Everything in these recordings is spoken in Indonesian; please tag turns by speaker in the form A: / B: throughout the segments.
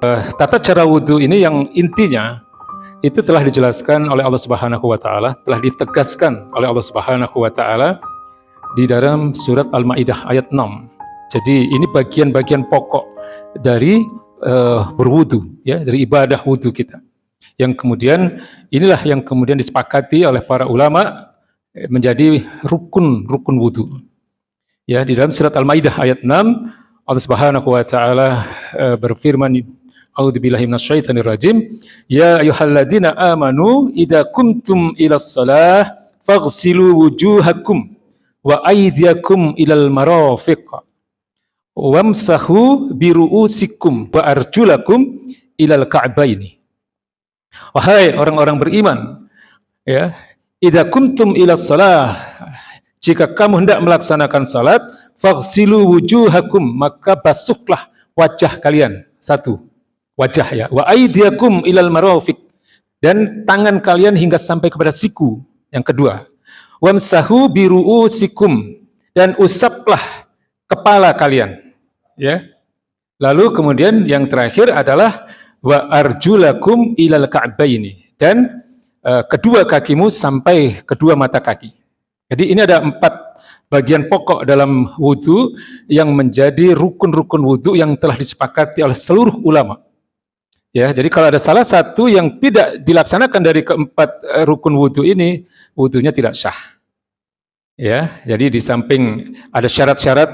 A: Tata cara wudhu ini yang intinya itu telah dijelaskan oleh Allah Subhanahu wa taala, telah ditegaskan oleh Allah Subhanahu wa taala di dalam surat Al-Maidah ayat 6. Jadi ini bagian-bagian pokok dari berwudu, ya, dari ibadah wudu kita. Yang kemudian inilah yang kemudian disepakati oleh para ulama menjadi rukun wudu. Ya, di dalam surat Al-Maidah ayat 6 Allah Subhanahu wa taala berfirman, A'udzubillahi minasyaitonir rajim. Ya ayyuhalladzina amanu idza kuntum ilas shalah faghsilu wujuhakum wa aydiyakum ilal marafiq wamsahu biru'usikum wa arjulakum ilal ka'baini. Wahai orang-orang beriman, ya, idza kuntum ilas shalah, jika kamu hendak melaksanakan salat, faghsilu wujuhakum, maka basuhlah wajah kalian, satu wajah, ya, wa aydiyakum ilal marafiq, dan tangan kalian hingga sampai kepada siku, yang kedua, wamsahu biru'usikum, dan usaplah kepala kalian, ya. Lalu kemudian yang terakhir adalah wa arjulakum ilal ka'baini, dan kedua kakimu sampai kedua mata kaki. Jadi ini ada 4 bagian pokok dalam wudu yang menjadi rukun-rukun wudu yang telah disepakati oleh seluruh ulama. Ya, jadi kalau ada salah satu yang tidak dilaksanakan dari keempat rukun wudu ini, wudunya tidak sah. Ya, jadi di samping ada syarat-syarat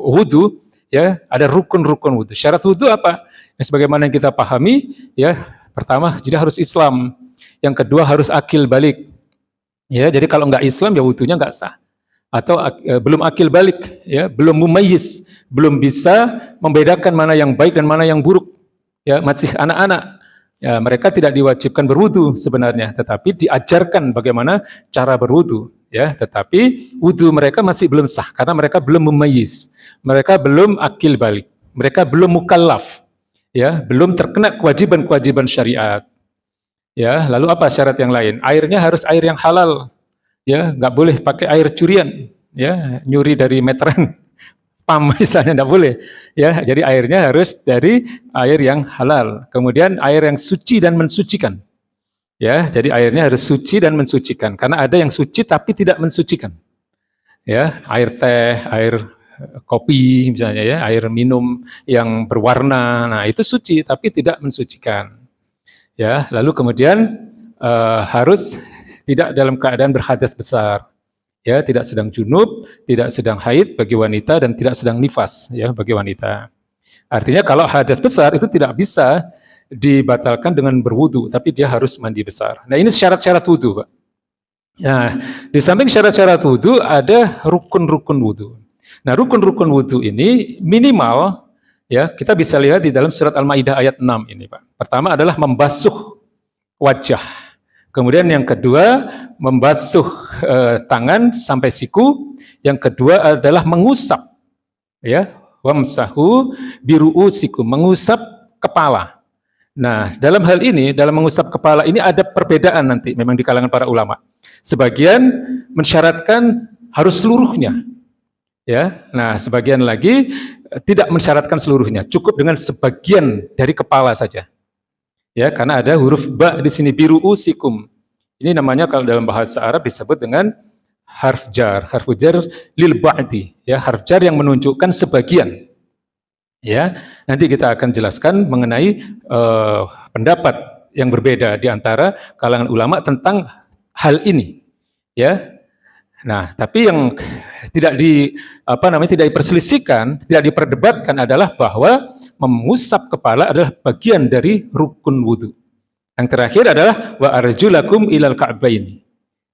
A: wudu, ya, ada rukun-rukun wudu. Syarat wudu apa? Ya, sebagaimana yang kita pahami, ya, pertama jadi harus Islam, yang kedua harus akil balik. Ya, jadi kalau nggak Islam ya wudunya nggak sah. Atau belum akil balik, ya, belum mumayyiz, belum bisa membedakan mana yang baik dan mana yang buruk. Ya, masih anak-anak. Ya, mereka tidak diwajibkan berwudu sebenarnya, tetapi diajarkan bagaimana cara berwudu, ya, tetapi wudu mereka masih belum sah karena mereka belum mumayyiz. Mereka belum akil balik. Mereka belum mukallaf. Ya, belum terkena kewajiban-kewajiban syariat. Ya, lalu apa syarat yang lain? Airnya harus air yang halal. Ya, nggak boleh pakai air curian. Ya, nyuri dari meteran. PAM misalnya tidak boleh, ya. Jadi airnya harus dari air yang halal. Kemudian air yang suci dan mensucikan, ya. Jadi airnya harus suci dan mensucikan. Karena ada yang suci tapi tidak mensucikan, ya. Air teh, air kopi misalnya, ya, air minum yang berwarna, nah itu suci tapi tidak mensucikan, ya. Lalu kemudian harus tidak dalam keadaan berhadas besar. Ya, tidak sedang junub, tidak sedang haid bagi wanita, dan tidak sedang nifas, ya, bagi wanita. Artinya kalau hadas besar itu tidak bisa dibatalkan dengan berwudu, tapi dia harus mandi besar. Nah, ini syarat-syarat wudu, Pak. Nah, di samping syarat-syarat wudu ada rukun-rukun wudu. Nah, rukun-rukun wudu ini minimal, ya, kita bisa lihat di dalam surat Al-Maidah ayat 6 ini, Pak. Pertama adalah membasuh wajah. Kemudian yang kedua membasuh tangan sampai siku. Yang kedua adalah mengusap, ya, wamsahu biru'usikum, mengusap kepala. Nah, dalam hal ini, dalam mengusap kepala ini ada perbedaan nanti memang di kalangan para ulama. Sebagian mensyaratkan harus seluruhnya, ya. Nah, sebagian lagi tidak mensyaratkan seluruhnya, cukup dengan sebagian dari kepala saja. Ya, karena ada huruf ba di sini, biru'usikum. Ini namanya kalau dalam bahasa Arab disebut dengan harf jar lil ba'di, ya, harf jar yang menunjukkan sebagian. Ya, nanti kita akan jelaskan mengenai pendapat yang berbeda di antara kalangan ulama tentang hal ini, ya. Nah, tapi yang tidak diperselisihkan, tidak diperdebatkan adalah bahwa mengusap kepala adalah bagian dari rukun wudu. Yang terakhir adalah wa arjulakum ilal ka'baini,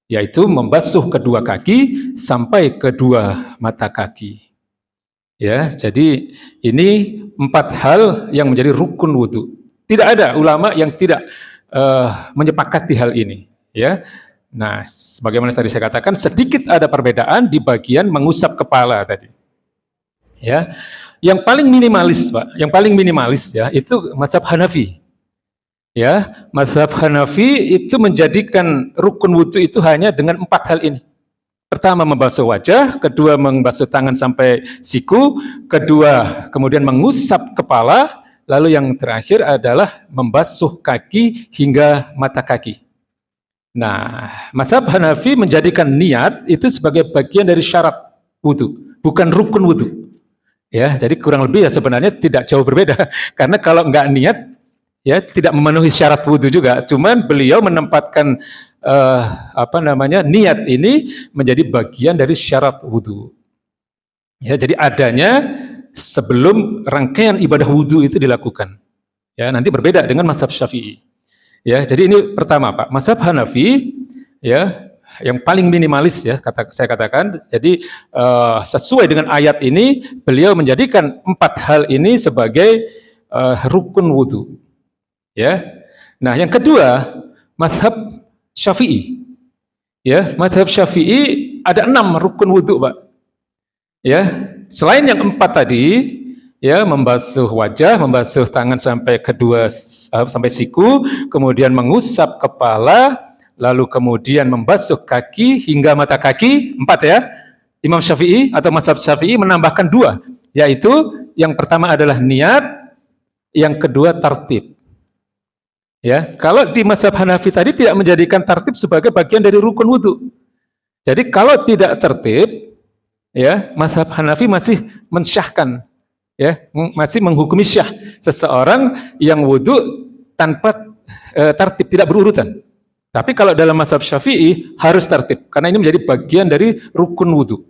A: yaitu membasuh kedua kaki sampai kedua mata kaki. Ya, jadi ini 4 hal yang menjadi rukun wudu. Tidak ada ulama yang tidak menyepakati hal ini, ya. Nah, sebagaimana tadi saya katakan, sedikit ada perbedaan di bagian mengusap kepala tadi. Ya, yang paling minimalis, Pak, yang paling minimalis, ya, itu mazhab Hanafi. Ya, mazhab Hanafi itu menjadikan rukun wudu itu hanya dengan 4 hal ini. Pertama membasuh wajah, kedua membasuh tangan sampai siku, kedua kemudian mengusap kepala, lalu yang terakhir adalah membasuh kaki hingga mata kaki. Nah, mazhab Hanafi menjadikan niat itu sebagai bagian dari syarat wudu, bukan rukun wudu. Ya, jadi kurang lebih ya sebenarnya tidak jauh berbeda. Karena kalau nggak niat, ya tidak memenuhi syarat wudu juga. Cuman beliau menempatkan niat ini menjadi bagian dari syarat wudu. Ya, jadi adanya sebelum rangkaian ibadah wudu itu dilakukan. Ya, nanti berbeda dengan mazhab Syafi'i. Ya, jadi ini pertama Pak, mazhab Hanafi ya yang paling minimalis ya saya katakan. Jadi sesuai dengan ayat ini beliau menjadikan 4 hal ini sebagai rukun wudu. Ya. Nah, yang kedua mazhab Syafi'i. Ya, mazhab Syafi'i ada 6 rukun wudu, Pak. Ya, selain yang 4 tadi, ya membasuh wajah, membasuh tangan sampai sampai siku, kemudian mengusap kepala, lalu kemudian membasuh kaki hingga mata kaki, 4 ya. Imam Syafi'i atau mazhab Syafi'i menambahkan 2, yaitu yang pertama adalah niat, yang kedua tartib. Ya, kalau di mazhab Hanafi tadi tidak menjadikan tartib sebagai bagian dari rukun wudu. Jadi kalau tidak tertib, ya mazhab Hanafi masih mensyahkan, ya masih menghukumi syah seseorang yang wudu tanpa tartib, tidak berurutan. Tapi kalau dalam mazhab Syafi'i harus tartib karena ini menjadi bagian dari rukun wudu.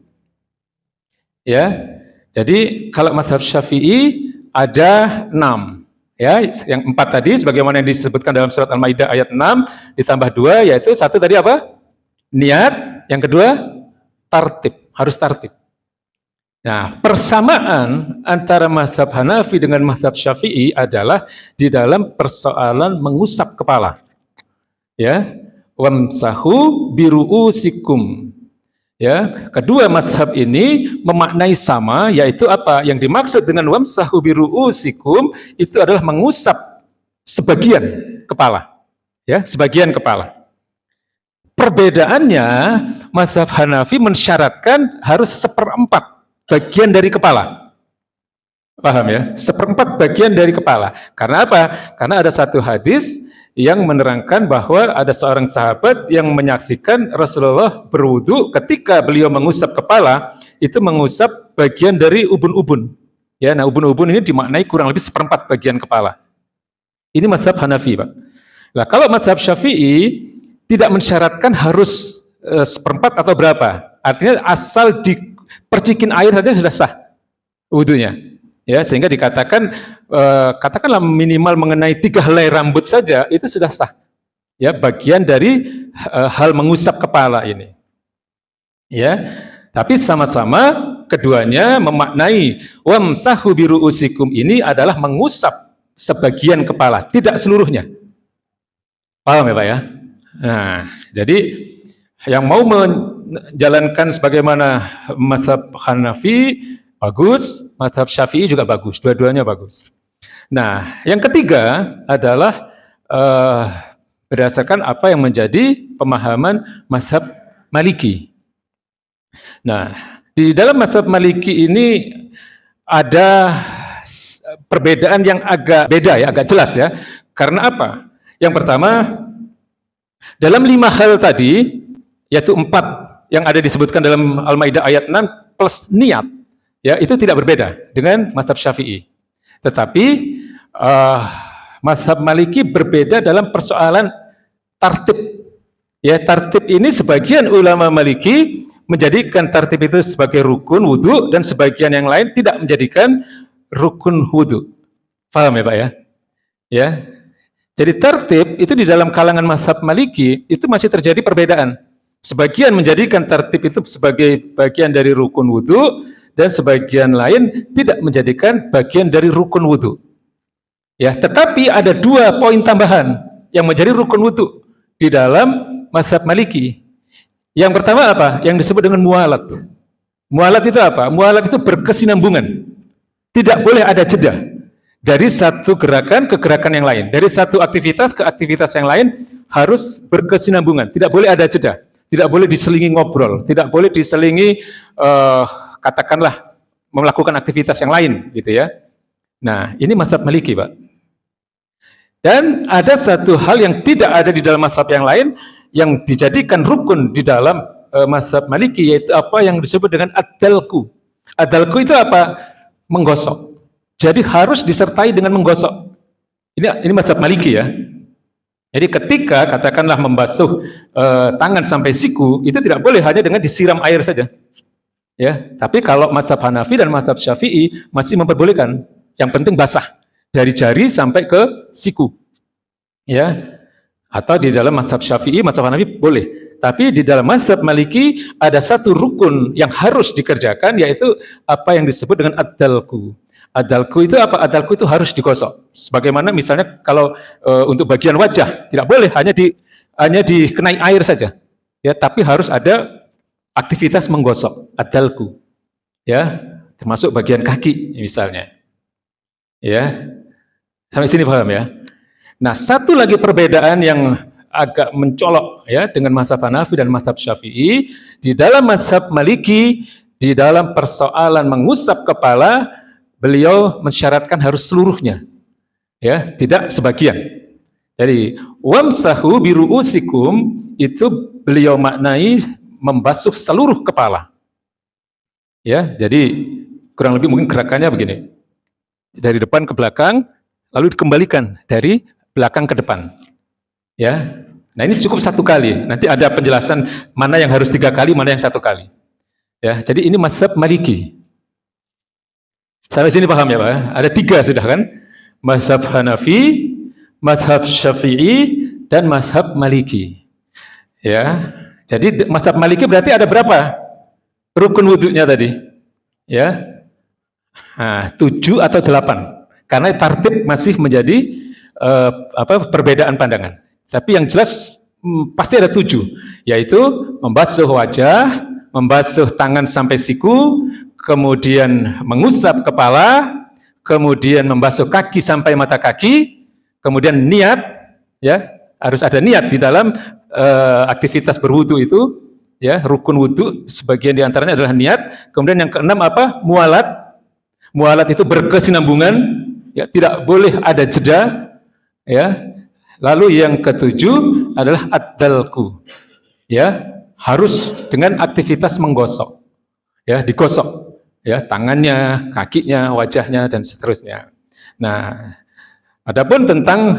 A: Ya, jadi kalau mazhab Syafi'i ada 6. Ya, yang 4 tadi sebagaimana yang disebutkan dalam surat Al-Maidah ayat 6 ditambah 2, yaitu 1 tadi apa? Niat, yang kedua tartib, harus tartib. Nah, persamaan antara mazhab Hanafi dengan mazhab Syafi'i adalah di dalam persoalan mengusap kepala. Ya, wamsahu biru'usikum. Ya, kedua mazhab ini memaknai sama, yaitu apa? Yang dimaksud dengan wamsahu biru'usikum itu adalah mengusap sebagian kepala. Ya, sebagian kepala. Perbedaannya, mazhab Hanafi mensyaratkan harus 1/4 bagian dari kepala. Paham ya? 1/4 bagian dari kepala. Karena apa? Karena ada satu hadis yang menerangkan bahwa ada seorang sahabat yang menyaksikan Rasulullah berwudu, ketika beliau mengusap kepala, itu mengusap bagian dari ubun-ubun. Ya, nah ubun-ubun ini dimaknai kurang lebih 1/4 bagian kepala. Ini mazhab Hanafi, Pak. Nah, kalau mazhab Syafi'i tidak mensyaratkan harus 1/4 atau berapa. Artinya asal dipercikin air saja sudah sah wudunya. Ya, sehingga dikatakan katakanlah minimal mengenai 3 helai rambut saja itu sudah sah. Ya, bagian dari hal mengusap kepala ini. Ya, tapi sama-sama keduanya memaknai wamsahu biru'usikum ini adalah mengusap sebagian kepala, tidak seluruhnya. Paham ya, Pak ya? Nah, jadi yang mau menjalankan sebagaimana mazhab Hanafi bagus, mazhab Syafi'i juga bagus, dua-duanya bagus. Nah, yang ketiga adalah berdasarkan apa yang menjadi pemahaman mazhab Maliki. Nah, di dalam mazhab Maliki ini ada perbedaan yang agak beda ya, agak jelas ya. Karena apa? Yang pertama, dalam 5 hal tadi, yaitu 4 yang ada disebutkan dalam Al-Maidah ayat 6 plus niat, ya itu tidak berbeda dengan mazhab Syafi'i. Tetapi mazhab Maliki berbeda dalam persoalan tartib. Ya, tartib ini sebagian ulama Maliki menjadikan tartib itu sebagai rukun wudu dan sebagian yang lain tidak menjadikan rukun wudu. Paham ya, Pak ya? Ya. Jadi tertib itu di dalam kalangan mazhab Maliki itu masih terjadi perbedaan. Sebagian menjadikan tertib itu sebagai bagian dari rukun wudu dan sebagian lain tidak menjadikan bagian dari rukun wudu. Ya, tetapi ada 2 poin tambahan yang menjadi rukun wudu di dalam mazhab Maliki. Yang pertama apa? Yang disebut dengan mualat. Mualat itu apa? Mualat itu berkesinambungan. Tidak boleh ada jeda dari satu gerakan ke gerakan yang lain, dari satu aktivitas ke aktivitas yang lain harus berkesinambungan. Tidak boleh ada jeda. Tidak boleh diselingi ngobrol. Tidak boleh diselingi katakanlah melakukan aktivitas yang lain, gitu ya. Nah, ini mazhab Maliki, Pak. Dan ada satu hal yang tidak ada di dalam mazhab yang lain yang dijadikan rukun di dalam mazhab Maliki, yaitu apa yang disebut dengan ad-dalku. Ad-dalku itu apa? Menggosok. Jadi harus disertai dengan menggosok. Ini mazhab Maliki ya. Jadi ketika katakanlah membasuh tangan sampai siku, itu tidak boleh hanya dengan disiram air saja. Ya, tapi kalau mazhab Hanafi dan mazhab Syafi'i masih memperbolehkan. Yang penting basah dari jari sampai ke siku. Ya. Atau di dalam mazhab Syafi'i, mazhab Hanafi boleh. Tapi di dalam mazhab Maliki ada satu rukun yang harus dikerjakan, yaitu apa yang disebut dengan ad-dalku. Ad-dalku itu apa? Ad-dalku itu harus digosok. Sebagaimana misalnya kalau untuk bagian wajah tidak boleh hanya dikenai air saja. Ya, tapi harus ada aktivitas menggosok, ad-dalku. Ya, termasuk bagian kaki misalnya. Ya. Sampai sini paham ya? Nah, satu lagi perbedaan yang agak mencolok ya dengan mazhab Hanafi dan mazhab Syafi'i, di dalam mazhab Maliki, di dalam persoalan mengusap kepala, beliau mensyaratkan harus seluruhnya. Ya, tidak sebagian. Jadi, wamsahu biru'usikum itu beliau maknai membasuh seluruh kepala. Ya, jadi kurang lebih mungkin gerakannya begini. Dari depan ke belakang, lalu dikembalikan dari belakang ke depan. Ya, nah ini cukup satu kali. Nanti ada penjelasan mana yang harus 3 kali, mana yang 1 kali. Ya, jadi ini mazhab Maliki. Sampai sini paham ya Pak? Ada 3 sudah kan? Mazhab Hanafi, mazhab Syafi'i, dan mazhab Maliki. Ya, jadi mazhab Maliki berarti ada berapa rukun wudhunya tadi? Ya. Nah, 7 atau 8, karena tartib masih menjadi perbedaan pandangan. Tapi yang jelas pasti ada 7, yaitu membasuh wajah, membasuh tangan sampai siku, kemudian mengusap kepala, kemudian membasuh kaki sampai mata kaki, kemudian niat, ya harus ada niat di dalam aktivitas berwudu itu, ya rukun wudu sebagian diantaranya adalah niat. Kemudian yang keenam apa? Mualat. Mualat itu berkesinambungan, ya tidak boleh ada jeda, ya. Lalu yang ketujuh adalah ad-dalku, ya harus dengan aktivitas menggosok, ya digosok, ya tangannya, kakinya, wajahnya dan seterusnya. Nah, adapun tentang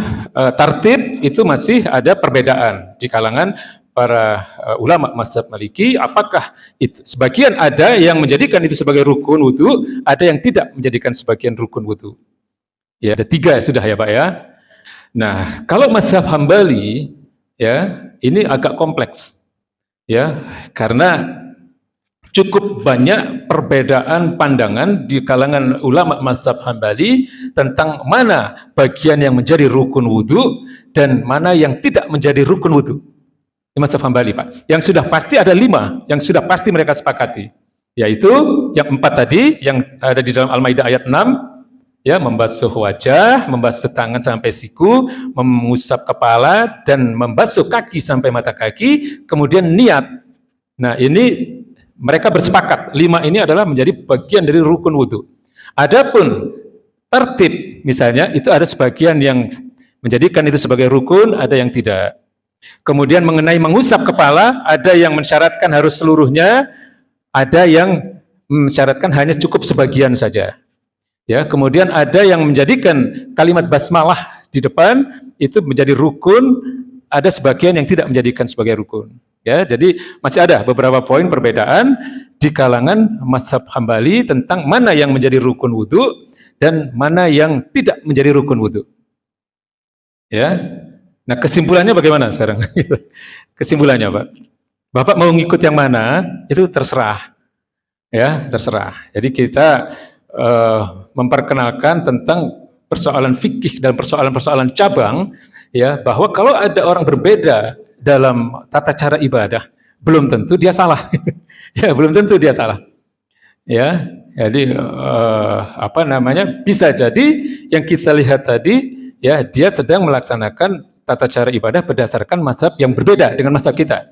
A: tartib itu masih ada perbedaan di kalangan para ulama mazhab Maliki. Apakah itu sebagian ada yang menjadikan itu sebagai rukun wudu, ada yang tidak menjadikan sebagian rukun wudu. Ya, ada 3 sudah ya Pak ya. Nah, kalau mazhab Hambali ya, ini agak kompleks. Ya, karena cukup banyak perbedaan pandangan di kalangan ulama mazhab Hambali tentang mana bagian yang menjadi rukun wudu dan mana yang tidak menjadi rukun wudu. Di mazhab Hambali Pak, yang sudah pasti ada 5 yang sudah pasti mereka sepakati, yaitu yang 4 tadi yang ada di dalam Al-Maidah ayat 6, ya membasuh wajah, membasuh tangan sampai siku, mengusap kepala dan membasuh kaki sampai mata kaki, kemudian niat. Nah ini mereka bersepakat 5 ini adalah menjadi bagian dari rukun wudu. Adapun tertib misalnya itu ada sebagian yang menjadikan itu sebagai rukun, ada yang tidak. Kemudian mengenai mengusap kepala, ada yang mensyaratkan harus seluruhnya, ada yang mensyaratkan hanya cukup sebagian saja. Ya, kemudian ada yang menjadikan kalimat basmalah di depan itu menjadi rukun, ada sebagian yang tidak menjadikan sebagai rukun. Ya, jadi masih ada beberapa poin perbedaan di kalangan mazhab Hambali tentang mana yang menjadi rukun wudu dan mana yang tidak menjadi rukun wudu. Ya. Nah, kesimpulannya bagaimana sekarang? Kesimpulannya, Pak. Bapak mau ngikut yang mana? Itu terserah. Ya, terserah. Jadi kita memperkenalkan tentang persoalan fikih dan persoalan-persoalan cabang, ya, bahwa kalau ada orang berbeda dalam tata cara ibadah, belum tentu dia salah. Ya, belum tentu dia salah. Ya, jadi bisa jadi yang kita lihat tadi, ya, dia sedang melaksanakan tata cara ibadah berdasarkan mazhab yang berbeda dengan mazhab kita.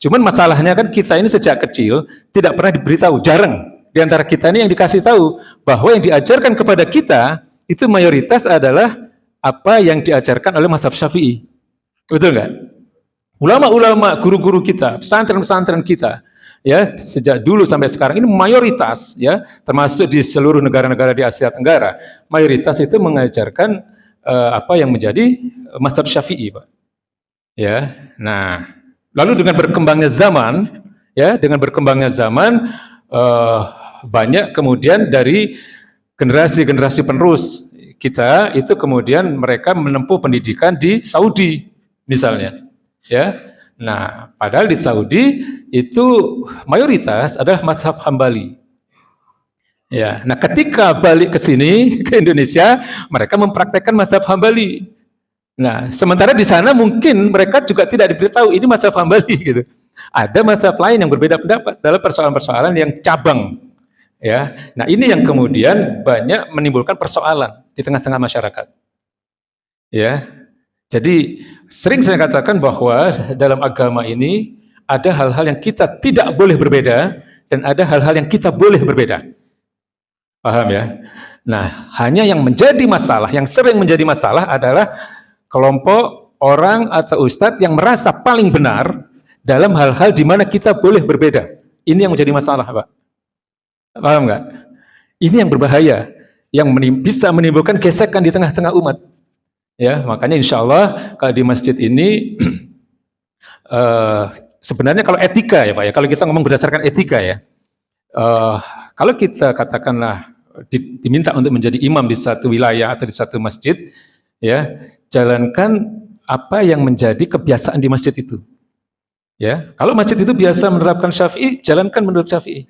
A: Cuman masalahnya kan kita ini sejak kecil tidak pernah diberitahu, jarang di antara kita ini yang dikasih tahu bahwa yang diajarkan kepada kita itu mayoritas adalah apa yang diajarkan oleh mazhab Syafi'i. Betul nggak? Ulama-ulama, guru-guru kita, pesantren-pesantren kita, ya sejak dulu sampai sekarang ini mayoritas, ya termasuk di seluruh negara-negara di Asia Tenggara, mayoritas itu mengajarkan apa yang menjadi mazhab Syafi'i, Pak. Ya, nah, lalu dengan berkembangnya zaman, ya dengan berkembangnya zaman banyak kemudian dari generasi-generasi penerus kita itu kemudian mereka menempuh pendidikan di Saudi misalnya, ya. Nah, padahal di Saudi itu mayoritas adalah mazhab Hambali. Ya, nah ketika balik ke sini ke Indonesia, mereka mempraktekkan mazhab Hambali. Nah, sementara di sana mungkin mereka juga tidak diberitahu ini mazhab Hambali gitu. Ada mazhab lain yang berbeda pendapat dalam persoalan-persoalan yang cabang. Ya, nah ini yang kemudian banyak menimbulkan persoalan di tengah-tengah masyarakat. Ya, jadi sering saya katakan bahwa dalam agama ini ada hal-hal yang kita tidak boleh berbeda dan ada hal-hal yang kita boleh berbeda. Paham ya? Nah, hanya yang menjadi masalah, yang sering menjadi masalah adalah kelompok orang atau ustadz yang merasa paling benar dalam hal-hal di mana kita boleh berbeda. Ini yang menjadi masalah, Pak. Paham nggak? Ini yang berbahaya, yang bisa menimbulkan gesekan di tengah-tengah umat. Ya, makanya insya Allah kalau di masjid ini sebenarnya kalau etika ya Pak ya, kalau kita ngomong berdasarkan etika ya, kalau kita katakanlah diminta untuk menjadi imam di satu wilayah atau di satu masjid, ya jalankan apa yang menjadi kebiasaan di masjid itu. Ya, kalau masjid itu biasa menerapkan Syafi'i, jalankan menurut Syafi'i.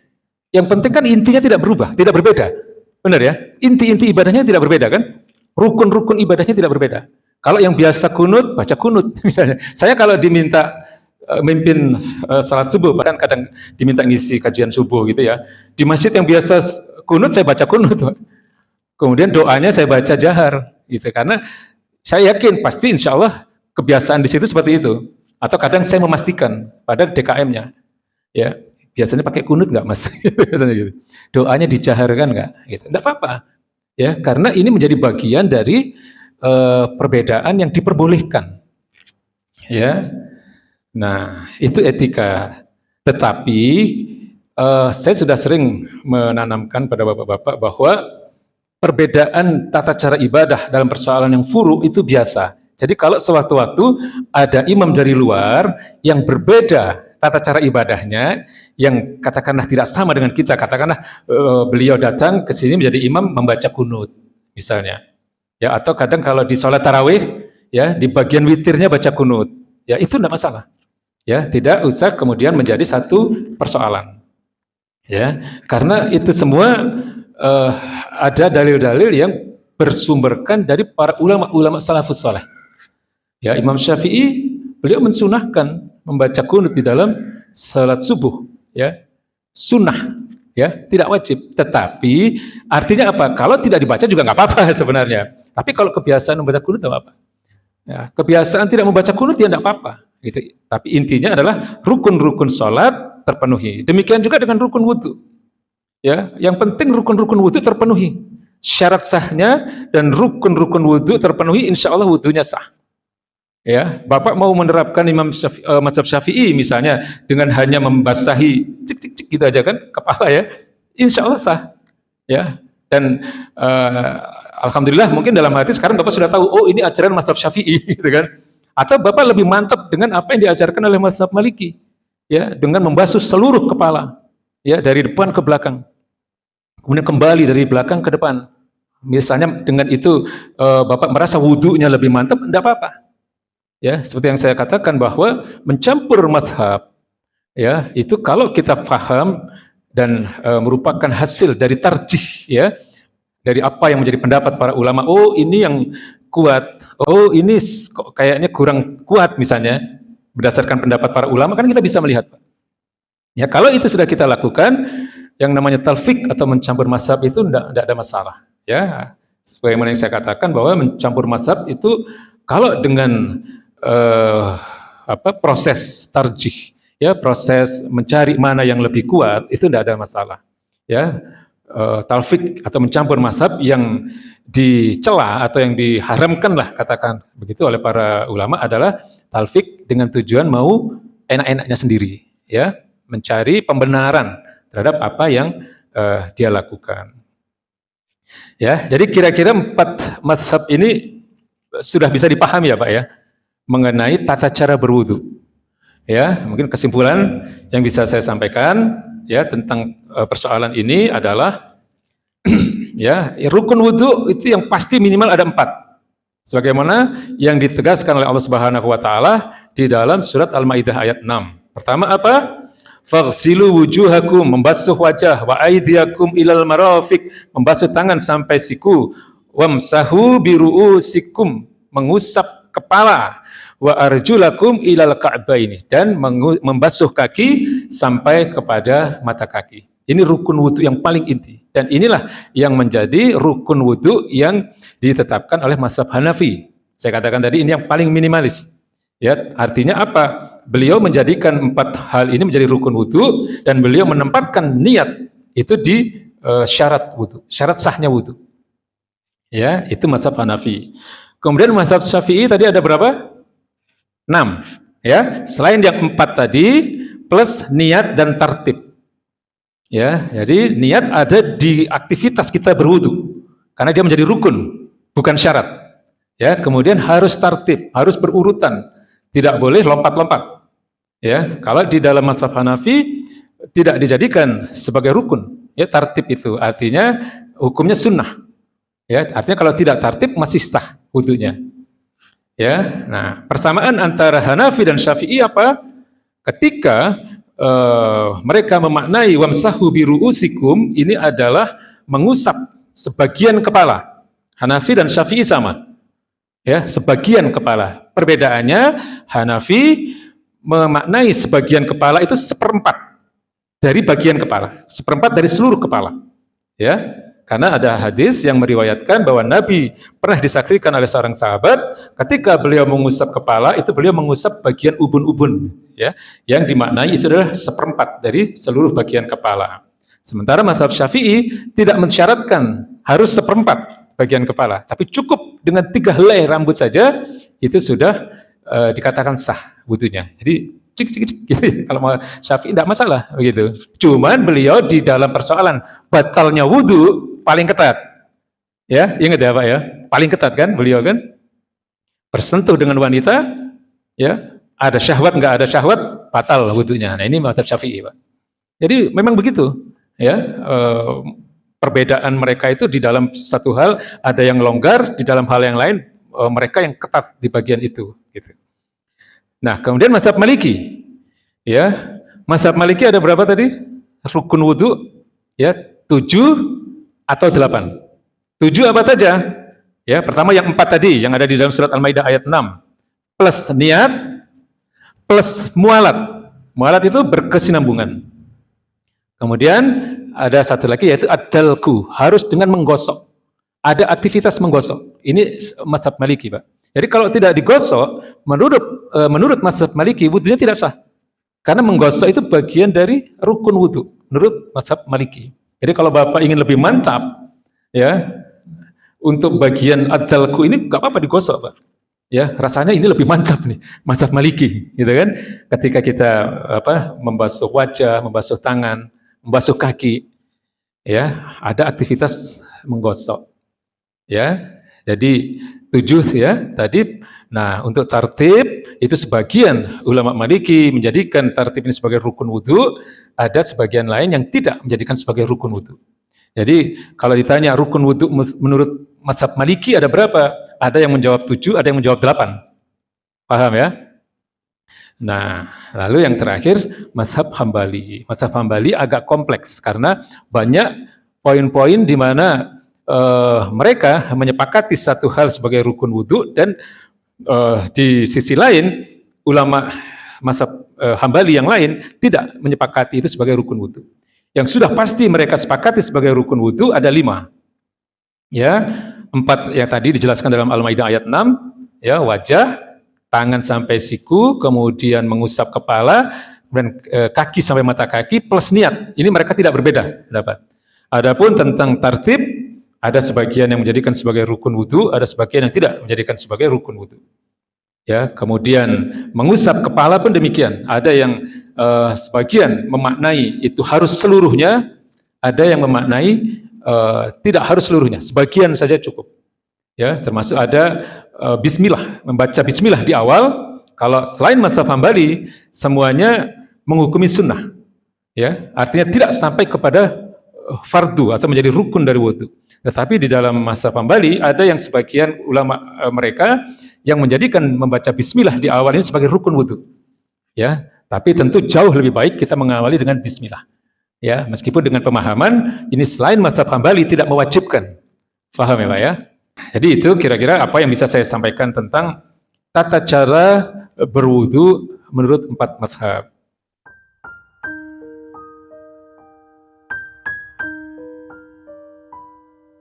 A: Yang penting kan intinya tidak berubah, tidak berbeda. Benar ya? Inti-inti ibadahnya tidak berbeda kan? Rukun-rukun ibadahnya tidak berbeda. Kalau yang biasa kunut, baca kunut misalnya. Saya kalau diminta mimpin salat subuh, bahkan kadang diminta ngisi kajian subuh gitu ya. Di masjid yang biasa kunut, saya baca kunut. Kemudian doanya saya baca jahar gitu. Karena saya yakin pasti insya Allah kebiasaan di situ seperti itu. Atau kadang saya memastikan pada DKM-nya. Ya, biasanya pakai kunut nggak mas? Biasanya gitu. Doanya dijaharkan nggak? Gitu. Nggak apa-apa, ya karena ini menjadi bagian dari perbedaan yang diperbolehkan. Ya, nah itu etika. Tetapi saya sudah sering menanamkan pada bapak-bapak bahwa perbedaan tata cara ibadah dalam persoalan yang furu itu biasa. Jadi kalau sewaktu-waktu ada imam dari luar yang berbeda tata cara ibadahnya, yang katakanlah tidak sama dengan kita, katakanlah beliau datang ke sini menjadi imam membaca kunut, misalnya, ya atau kadang kalau di sholat tarawih, ya di bagian witirnya baca kunut, ya itu tidak masalah, ya tidak usah kemudian menjadi satu persoalan, ya karena itu semua ada dalil-dalil yang bersumberkan dari para ulama-ulama salafus saleh. Ya Imam Syafi'i beliau mensunahkan membaca kunut di dalam salat subuh, ya sunnah, ya tidak wajib. Tetapi artinya apa? Kalau tidak dibaca juga nggak apa-apa sebenarnya. Tapi kalau kebiasaan membaca kunut tidak apa-apa. Ya, kebiasaan tidak membaca kunut ya tidak apa-apa. Gitu. Tapi intinya adalah rukun-rukun sholat terpenuhi. Demikian juga dengan rukun wudhu. Ya, yang penting rukun-rukun wudhu terpenuhi. Syarat sahnya dan rukun-rukun wudhu terpenuhi, insya Allah wudhunya sah. Ya, Bapak mau menerapkan mazhab Syafi'i misalnya dengan hanya membasahi cik gitu aja kan kepala ya, insya Allah sah. Ya, dan alhamdulillah mungkin dalam hati sekarang Bapak sudah tahu, oh ini ajaran mazhab Syafi'i gitu kan. Atau Bapak lebih mantap dengan apa yang diajarkan oleh mazhab Maliki, ya dengan membasuh seluruh kepala, ya dari depan ke belakang, kemudian kembali dari belakang ke depan. Misalnya dengan itu Bapak merasa wudhunya lebih mantap, tidak apa-apa. Ya, seperti yang saya katakan bahwa mencampur mazhab, ya itu kalau kita paham dan merupakan hasil dari tarjih, ya dari apa yang menjadi pendapat para ulama. Oh ini yang kuat, oh ini kok kayaknya kurang kuat misalnya berdasarkan pendapat para ulama, kan kita bisa melihat. Ya kalau itu sudah kita lakukan, yang namanya talfik atau mencampur mazhab itu tidak ada masalah. Ya, sebagaimana yang saya katakan bahwa mencampur mazhab itu kalau dengan proses tarjih, ya proses mencari mana yang lebih kuat itu tidak ada masalah. Ya, talfik atau mencampur mazhab yang dicela atau yang diharamkan lah katakan begitu oleh para ulama adalah talfik dengan tujuan mau enak-enaknya sendiri, ya, mencari pembenaran terhadap apa yang dia lakukan. Ya, jadi kira-kira 4 mazhab ini sudah bisa dipahami ya Pak ya, mengenai tata cara berwudu. Ya, mungkin kesimpulan yang bisa saya sampaikan ya tentang persoalan ini adalah ya, rukun wudu itu yang pasti minimal ada 4. Sebagaimana yang ditegaskan oleh Allah Subhanahu wa taala di dalam surat Al-Maidah ayat 6. Pertama apa? Faghsilu wujuhakum, membasuh wajah, wa aydiyakum ilal marafiq, membasuh tangan sampai siku, wamsahu biru'usikum, mengusap kepala, wa arjulakum ilal ka'baini, dan membasuh kaki sampai kepada mata kaki. Ini rukun wudu yang paling inti, dan inilah yang menjadi rukun wudu yang ditetapkan oleh mazhab Hanafi. Saya katakan tadi ini yang paling minimalis. Ya, artinya apa? Beliau menjadikan 4 hal ini menjadi rukun wudu, dan beliau menempatkan niat itu di syarat wudu, syarat sahnya wudu. Ya, itu mazhab Hanafi. Kemudian mazhab Syafi'i tadi ada berapa? 6. Ya, selain yang 4 tadi plus niat dan tartib. Ya, jadi niat ada di aktivitas kita berwudu karena dia menjadi rukun, bukan syarat. Ya, kemudian harus tartib, harus berurutan, tidak boleh lompat-lompat. Ya, kalau di dalam mazhab Hanafi tidak dijadikan sebagai rukun. Ya, tartib itu artinya hukumnya sunnah. Ya, artinya kalau tidak tartib masih sah wudunya. Ya, nah persamaan antara Hanafi dan Syafi'i apa? Ketika mereka memaknai wamsahu biru'usikum ini adalah mengusap sebagian kepala. Hanafi dan Syafi'i sama. Ya, sebagian kepala. Perbedaannya Hanafi memaknai sebagian kepala itu 1/4 dari bagian kepala, 1/4 dari seluruh kepala. Ya, karena ada hadis yang meriwayatkan bahwa Nabi pernah disaksikan oleh seorang sahabat ketika beliau mengusap kepala itu beliau mengusap bagian ubun-ubun, ya, yang dimaknai itu adalah 1/4 dari seluruh bagian kepala. Sementara mazhab Syafi'i tidak mensyaratkan harus 1/4 bagian kepala, tapi cukup dengan 3 helai rambut saja itu sudah dikatakan sah wudunya. Jadi cik gitu. Kalau mau Syafi'i tidak masalah begitu. Cuman beliau di dalam persoalan batalnya wudu paling ketat. Ya, ingat ya Pak ya. Paling ketat kan beliau kan. Bersentuh dengan wanita, ya, ada syahwat enggak ada syahwat batal wudunya. Nah, ini mazhab Syafi'i, Pak. Jadi memang begitu, ya. Perbedaan mereka itu di dalam satu hal ada yang longgar, di dalam hal yang lain mereka yang ketat di bagian itu gitu. Nah, kemudian mazhab Maliki. Ya, mazhab Maliki ada berapa tadi? Rukun wudu ya, 7 atau 8. 7 apa saja? Ya, pertama yang 4 tadi yang ada di dalam surat Al-Maidah ayat 6. Plus niat plus mualat. Mualat itu berkesinambungan. Kemudian ada satu lagi yaitu ad-dalku, harus dengan menggosok. Ada aktivitas menggosok. Ini mazhab Maliki, Pak. Jadi kalau tidak digosok, menurut mazhab Maliki wudunya tidak sah. Karena menggosok itu bagian dari rukun wudu menurut mazhab Maliki. Jadi kalau Bapak ingin lebih mantap, ya, untuk bagian ad-dalku ini nggak apa-apa digosok, Pak. Ya, rasanya ini lebih mantap nih mazhab Maliki, gitu kan? Ketika kita membasuh wajah, membasuh tangan, membasuh kaki, ya, ada aktivitas menggosok. Ya, jadi 7 ya tadi. Nah, untuk tartib itu sebagian ulama Maliki menjadikan tartib ini sebagai rukun wudu, ada sebagian lain yang tidak menjadikan sebagai rukun wudu. Jadi kalau ditanya rukun wudu menurut mazhab Maliki ada berapa? Ada yang menjawab 7, ada yang menjawab 8. Paham ya? Nah, lalu yang terakhir mazhab Hambali. Mazhab Hambali agak kompleks karena banyak poin-poin di mana mereka menyepakati satu hal sebagai rukun wudu dan di sisi lain ulama mazhab Hambali yang lain tidak menyepakati itu sebagai rukun wudu. Yang sudah pasti mereka sepakati sebagai rukun wudu ada 5. Ya, 4 yang tadi dijelaskan dalam Al-Maidah ayat 6, ya, wajah, tangan sampai siku, kemudian mengusap kepala dan kaki sampai mata kaki plus niat. Ini mereka tidak berbeda pendapat. Adapun tentang tartib, ada sebagian yang menjadikan sebagai rukun wudu, ada sebagian yang tidak menjadikan sebagai rukun wudu. Ya, kemudian mengusap kepala pun demikian. Ada yang sebagian memaknai itu harus seluruhnya, ada yang memaknai tidak harus seluruhnya, sebagian saja cukup. Ya, termasuk ada bismillah, membaca bismillah di awal. Kalau selain mazhab Hambali, semuanya menghukumi sunnah. Ya, artinya tidak sampai kepada fardu atau menjadi rukun dari wudu. Tetapi di dalam mazhab Hambali ada yang sebagian ulama mereka yang menjadikan membaca bismillah di awal ini sebagai rukun wudu. Ya, tapi tentu jauh lebih baik kita mengawali dengan bismillah. Ya, meskipun dengan pemahaman ini selain mazhab Hambali tidak mewajibkan. Paham ya, Pak ya? Jadi itu kira-kira apa yang bisa saya sampaikan tentang tata cara berwudu menurut 4 mazhab.